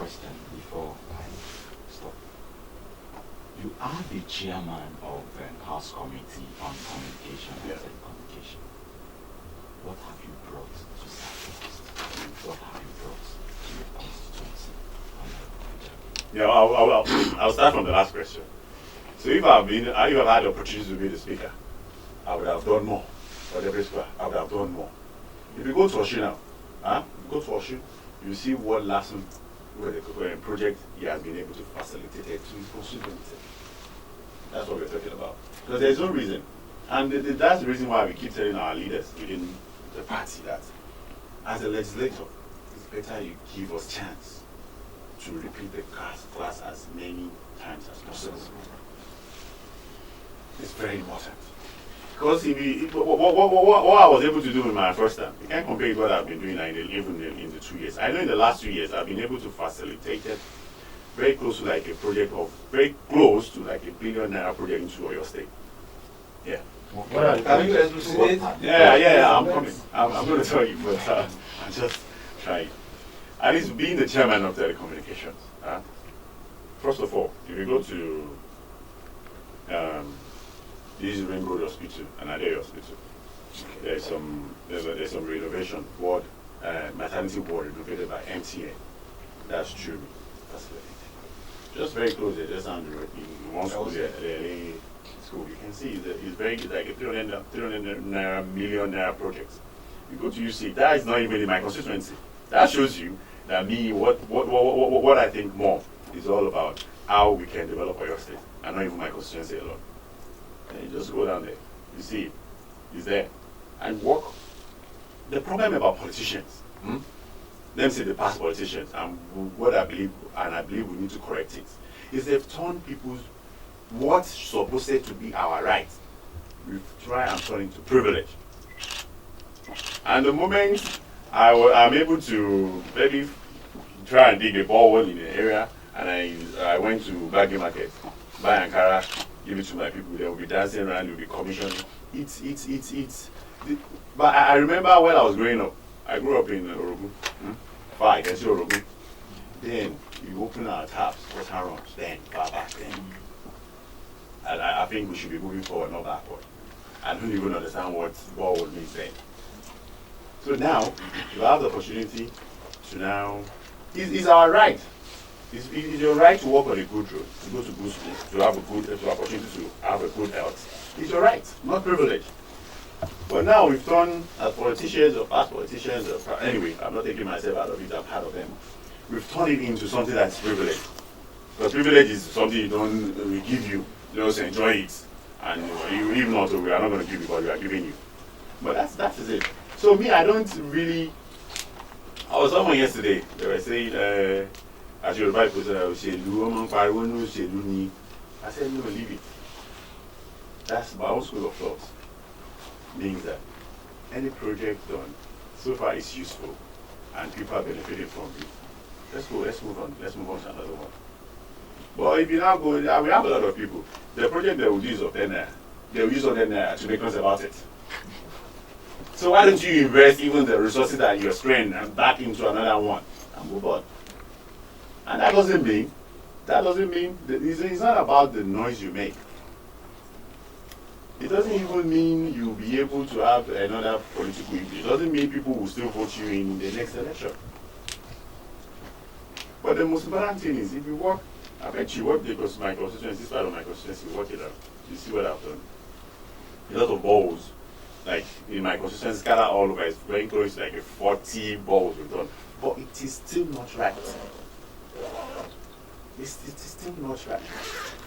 question before I stop. You are the chairman of the House Committee on Communication and Telecommunication. What have you brought to Southwest? What have you brought to your constituency? Yeah, I'll start from the last question. So if I've had the opportunity to be the speaker, I would have done more. For every square, I would have done more. If you go to Oshu now, go to Oshu, you see what lesson where the project he has been able to facilitate it to his constituency. That's what we're talking about. Because there's no reason. And that's the reason why we keep telling our leaders within the party that as a legislator, it's better you give us chance to repeat the class as many times as possible. It's very important. Because what I was able to do in my first time, you can't compare it with what I've been doing even in the 2 years. I know in the last 2 years, I've been able to facilitate it very close to like a project of, very close to like $1 billion project into your state. Yeah. Can you elucidate? Yeah, I'm coming. I'm going to tell you, but I'm just trying. At least being the chairman of telecommunications. First of all, if you go to this Ring Road Hospital and Ade Hospital, there's some renovation ward, maternity ward renovated by MTN. That's true. Just very close there, just down the road in one school there, the LA school. You can see it's very like a 300 million naira project. You go to UC, that is not even in my constituency. That shows you that what I think more is all about how we can develop our state, and not even my constituency alone. And you just go down there, you see it, it's there, and work. The problem about politicians, them say the past politicians, and what I believe, and I believe we need to correct it, is they've turned people's what's supposed to be our right, we try and turn into privilege. And the moment I'm able to maybe try and dig a borehole in the area, and I went to Baggy Market, buy Ankara, give it to my people, they will be dancing around, they will be commissioning. It's. But I remember when I was growing up, I grew up in Orogun. I can see Orogun. Then you open our taps, water runs, then back then. And I think we should be moving forward, not backward. I don't even understand what borehole means then. So now, you have the opportunity to now, it's our right. It's your right to walk on a good road, to go to good school, to have a good opportunity to have a good health. It's your right, not privilege. But now we've turned, as politicians or past politicians, anyway, I'm not taking myself out of it, I'm part of them. We've turned it into something that's privilege. Because privilege is something we give you, just enjoy it. And you even not, we are not going to give you what we are giving you. But that is it. So me, I don't really, I was someone yesterday, they were saying, as your Bible says, I said, no, leave it. That's my own school of thought. Means that any project done so far is useful and people are benefiting from it. Let's move on to another one. But if you now go, we have a lot of people. The project they will use of them, they will use of them to make noise about it. So why don't you invest even the resources that you're spraying and back into another one and move on? And that doesn't mean it's not about the noise you make. It doesn't even mean you'll be able to have another political issue. It doesn't mean people will still vote you in the next election. But the most important thing is if you work, I bet you work because my constituency, this part of my constituency, work it out. You see what I've done. A lot of balls, like in my constituency, scattered all over. It's very close to like 40 balls we've done. But it is still not right. It's still not right.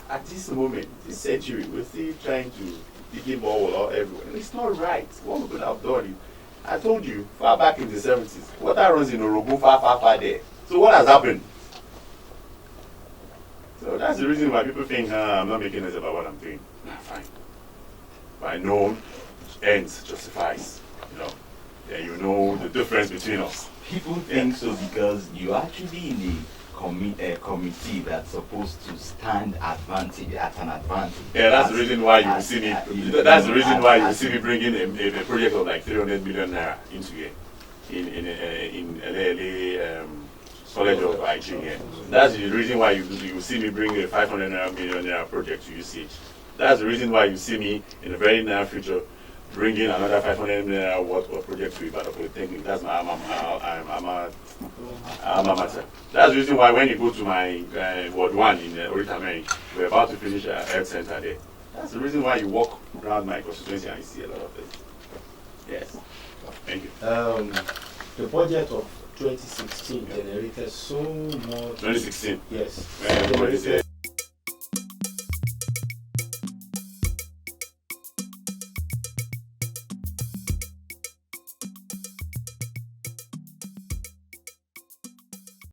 At this moment, this century, we're still trying to dig ball all everywhere. And it's not right. What we could have done is, I told you, far back in the 70s, water runs in Orogun far there. So what has happened? So that's the reason why people think, I'm not making this about what I'm doing. Nah, fine. But I know ends justifies, and you know the difference between us. People think so because you're actually in a committee that's supposed to stand at an advantage. Yeah, that's the reason why you see me. That's the reason why you see me bringing a project of like 300 million naira into it in LA College of IT here. That's the reason why you see me bring a 500 million naira project to UCH. That's the reason why you see me in the very near future bringing another 500 million worth of project to Ibadan Polytechnic. That's my alma mater. That's the reason why when you go to my Ward 1 in Orita Mary, we're about to finish a health center there. That's the reason why you walk around my constituency and you see a lot of things. Yes. Thank you. The budget of 2016 generated so much. 2016? Yes. What is it?